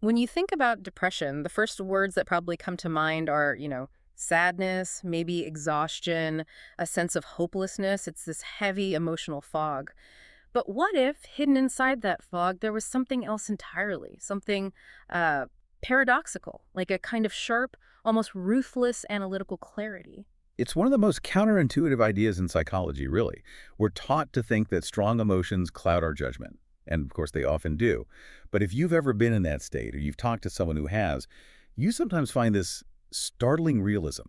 When you think about depression, the first words that probably come to mind are, sadness, maybe exhaustion, a sense of hopelessness. It's this heavy emotional fog. But what if, hidden inside that fog, there was something else entirely, something uh, paradoxical, like a kind of sharp, almost ruthless analytical clarity? It's one of the most counterintuitive ideas in psychology, really. We're taught to think that strong emotions cloud our judgment. And of course, they often do. But if you've ever been in that state, or you've talked to someone who has, you sometimes find this startling realism,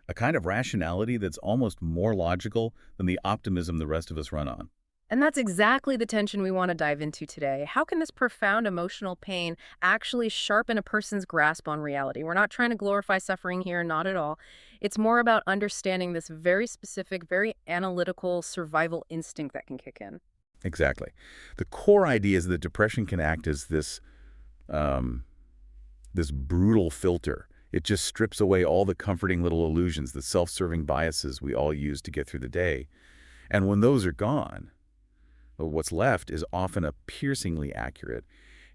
a kind of rationality that's almost more logical than the optimism the rest of us run on. And that's exactly the tension we want to dive into today. How can this profound emotional pain actually sharpen a person's grasp on reality? We're not trying to glorify suffering here, not at all. It's more about understanding this very specific, very analytical survival instinct that can kick in. Exactly. The core idea is that depression can act as um, this brutal filter. It just strips away all the comforting little illusions, the self-serving biases we all use to get through the day. And when those are gone, well, what's left is often a piercingly accurate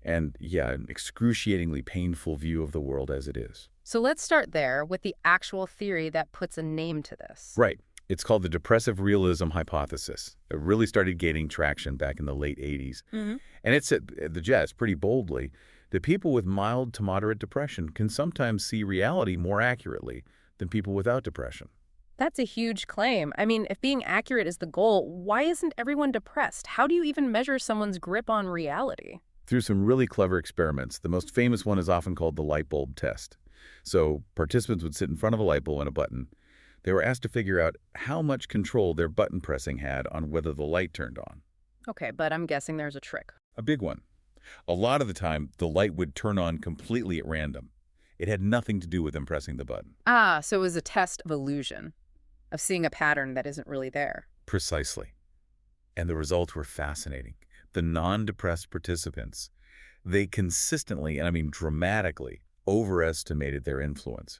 and, yeah, an excruciatingly painful view of the world as it is. So let's start there with the actual theory that puts a name to this. Right. It's called the Depressive Realism hypothesis. It really started gaining traction back in the late 80s. hmm And it suggests pretty boldly that people with mild to moderate depression can sometimes see reality more accurately than people without depression. That's a huge claim. I mean, if being accurate is the goal, why isn't everyone depressed? How do you even measure someone's grip on reality? Through some really clever experiments, the most famous one is often called the light bulb test. So participants would sit in front of a light bulb and a button. They were asked to figure out how much control their button pressing had on whether the light turned on. Okay, but I'm guessing there's a trick. A big one. A lot of the time, the light would turn on completely at random. It had nothing to do with them pressing the button. Ah, so it was a test of illusion, of seeing a pattern that isn't really there. Precisely. And the results were fascinating. The non-depressed participants, they consistently, and I mean dramatically, overestimated their influence.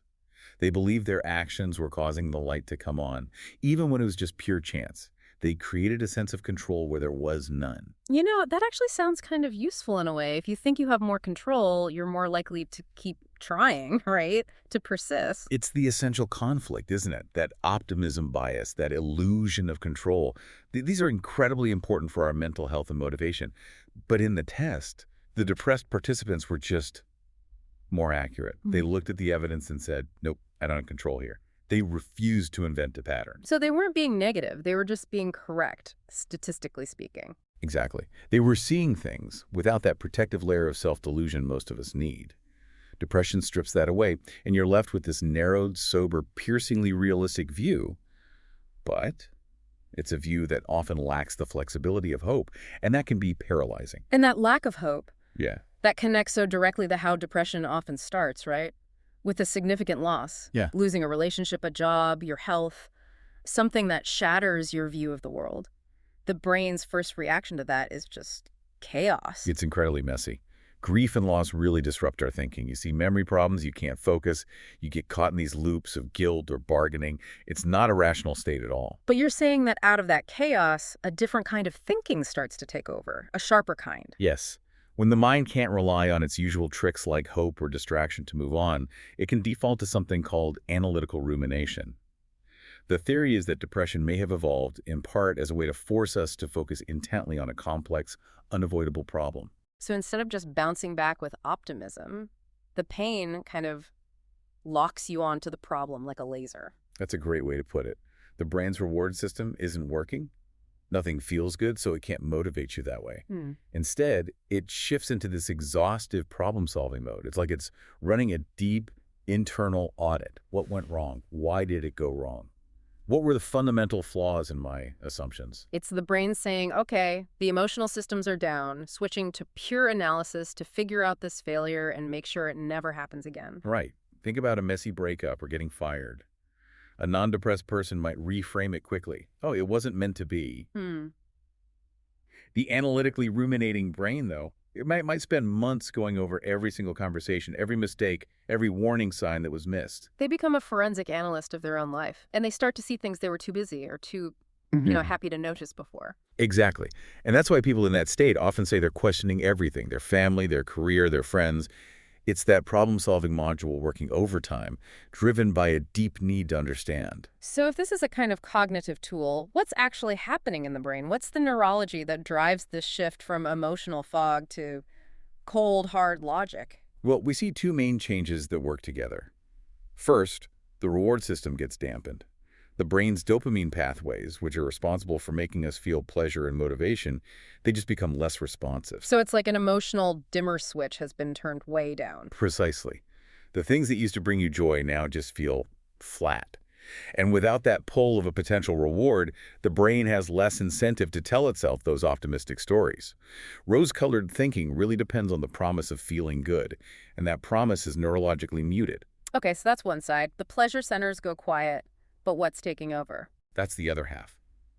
They believed their actions were causing the light to come on, even when it was just pure chance. They created a sense of control where there was none. That actually sounds kind of useful in a way. If you think you have more control, you're more likely to keep trying, right? To persist. It's the essential conflict, isn't it? That optimism bias, that illusion of control. These are incredibly important for our mental health and motivation. But in the test, the depressed participants were just more accurate. They looked at the evidence and said, nope, I don't have control here. They refused to invent a pattern. So they weren't being negative. They were just being correct, statistically speaking. Exactly. They were seeing things without that protective layer of self-delusion most of us need. Depression strips that away, and you're left with this narrowed, sober, piercingly realistic view. But it's a view that often lacks the flexibility of hope, and that can be paralyzing. And that lack of hope, Yeah. that connects so directly to how depression often starts, right? With a significant loss. Yeah. Losing a relationship, a job, your health, something that shatters your view of the world. The brain's first reaction to that is just chaos. It's incredibly messy. Grief and loss really disrupt our thinking. You see memory problems, you can't focus, you get caught in these loops of guilt or bargaining. It's not a rational state at all. But you're saying that out of that chaos, a different kind of thinking starts to take over, a sharper kind. Yes. When the mind can't rely on its usual tricks like hope or distraction to move on, it can default to something called analytical rumination. The theory is that depression may have evolved in part as a way to force us to focus intently on a complex, unavoidable problem. So instead of just bouncing back with optimism, the pain kind of locks you onto the problem like a laser. That's a great way to put it. The brain's reward system isn't working. Nothing feels good, so it can't motivate you that way. Instead, it shifts into this exhaustive problem-solving mode. It's like it's running a deep internal audit. What went wrong? Why did it go wrong? What were the fundamental flaws in my assumptions? It's the brain saying, okay, the emotional systems are down, switching to pure analysis to figure out this failure and make sure it never happens again. Right. Think about a messy breakup or getting fired. A non-depressed person might reframe it quickly. Oh, it wasn't meant to be. The analytically ruminating brain, though, it might spend months going over every single conversation, every mistake, every warning sign that was missed. They become a forensic analyst of their own life, and they start to see things they were too busy or too happy to notice before. Exactly. And that's why people in that state often say they're questioning everything, their family, their career, their friends. It's that problem-solving module working overtime, driven by a deep need to understand. So if this is a kind of cognitive tool, what's actually happening in the brain? What's the neurology that drives this shift from emotional fog to cold, hard logic? Well, we see two main changes that work together. First, the reward system gets dampened. The brain's dopamine pathways, which are responsible for making us feel pleasure and motivation, they just become less responsive. So it's like an emotional dimmer switch has been turned way down. Precisely. The things that used to bring you joy now just feel flat. And without that pull of a potential reward, the brain has less incentive to tell itself those optimistic stories. Rose-colored thinking really depends on the promise of feeling good, and that promise is neurologically muted. Okay, so that's one side. The pleasure centers go quiet, but what's taking over? That's the other half.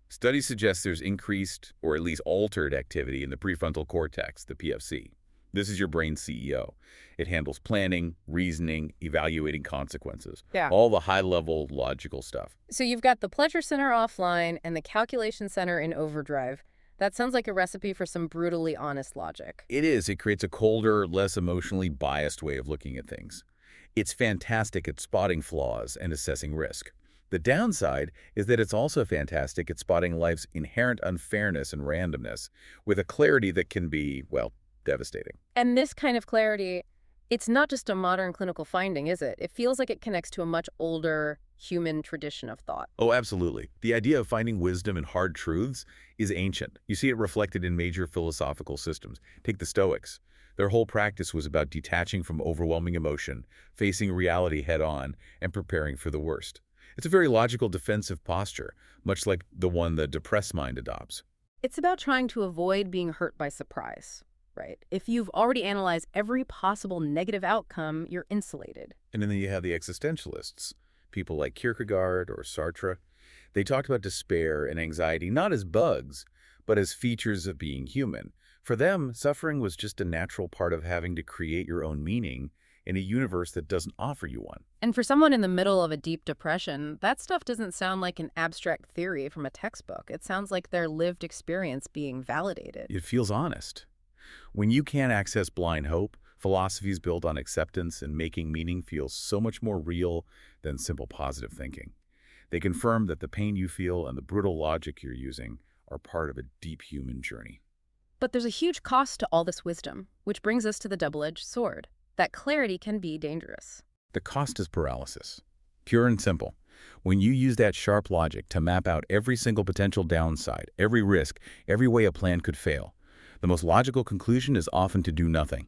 Studies suggest there's increased, or at least altered, activity in the prefrontal cortex, the PFC. This is your brain's CEO. It handles planning, reasoning, evaluating consequences, Yeah. all the high-level logical stuff. So you've got the pleasure center offline and the calculation center in overdrive. That sounds like a recipe for some brutally honest logic. It is. It creates a colder, less emotionally biased way of looking at things. It's fantastic at spotting flaws and assessing risk. The downside is that it's also fantastic at spotting life's inherent unfairness and randomness with a clarity that can be, well, devastating. And this kind of clarity, it's not just a modern clinical finding, is it? It feels like it connects to a much older human tradition of thought. Oh, absolutely. The idea of finding wisdom in hard truths is ancient. You see it reflected in major philosophical systems. Take the Stoics. Their whole practice was about detaching from overwhelming emotion, facing reality head-on, and preparing for the worst. It's a very logical defensive posture, much like the one the depressed mind adopts. It's about trying to avoid being hurt by surprise, right? If you've already analyzed every possible negative outcome, you're insulated. And then you have the existentialists, people like Kierkegaard or Sartre. They talked about despair and anxiety not as bugs, but as features of being human. For them, suffering was just a natural part of having to create your own meaning in a universe that doesn't offer you one. And for someone in the middle of a deep depression, that stuff doesn't sound like an abstract theory from a textbook. It sounds like their lived experience being validated. It feels honest. When you can't access blind hope, philosophies built on acceptance and making meaning feel so much more real than simple positive thinking. They confirm that the pain you feel and the brutal logic you're using are part of a deep human journey. But there's a huge cost to all this wisdom, which brings us to the double-edged sword. That clarity can be dangerous. The cost is paralysis. Pure and simple. When you use that sharp logic to map out every single potential downside, every risk, every way a plan could fail, the most logical conclusion is often to do nothing.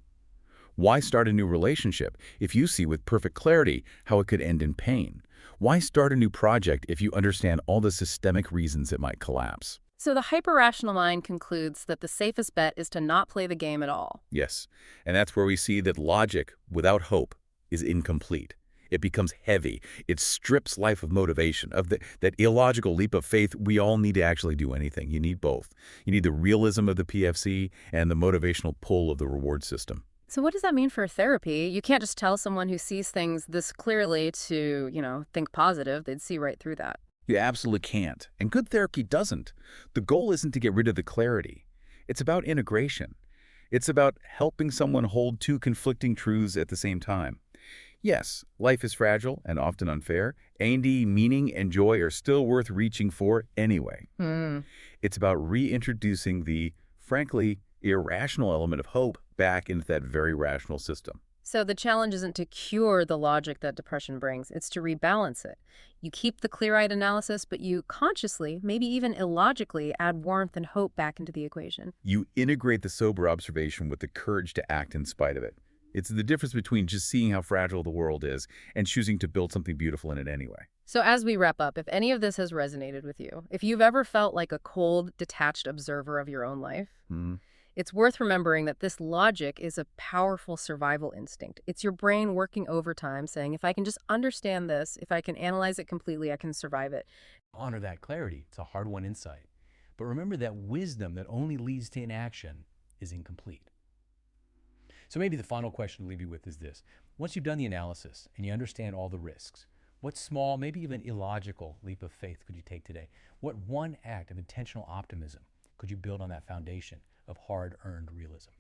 Why start a new relationship if you see with perfect clarity how it could end in pain? Why start a new project if you understand all the systemic reasons it might collapse? So the hyper-rational mind concludes that the safest bet is to not play the game at all. Yes, and that's where we see that logic without hope is incomplete. It becomes heavy. It strips life of motivation, of that illogical leap of faith. We all need to actually do anything. You need both. You need the realism of the PFC and the motivational pull of the reward system. So what does that mean for therapy? You can't just tell someone who sees things this clearly to, think positive. They'd see right through that. You absolutely can't. And good therapy doesn't. The goal isn't to get rid of the clarity. It's about integration. It's about helping someone hold two conflicting truths at the same time. Yes, life is fragile and often unfair, and meaning and joy are still worth reaching for anyway. It's about reintroducing the, frankly, irrational element of hope back into that very rational system. So the challenge isn't to cure the logic that depression brings, it's to rebalance it. You keep the clear-eyed analysis, but you consciously, maybe even illogically, add warmth and hope back into the equation. You integrate the sober observation with the courage to act in spite of it. It's the difference between just seeing how fragile the world is and choosing to build something beautiful in it anyway. So as we wrap up, if any of this has resonated with you, if you've ever felt like a cold, detached observer of your own life, it's worth remembering that this logic is a powerful survival instinct. It's your brain working overtime saying, if I can just understand this, if I can analyze it completely, I can survive it. Honor that clarity. It's a hard-won insight. But remember that wisdom that only leads to inaction is incomplete. So maybe the final question to leave you with is this. Once you've done the analysis and you understand all the risks, What small, maybe even illogical leap of faith could you take today? What one act of intentional optimism could you build on that foundation of hard-earned realism?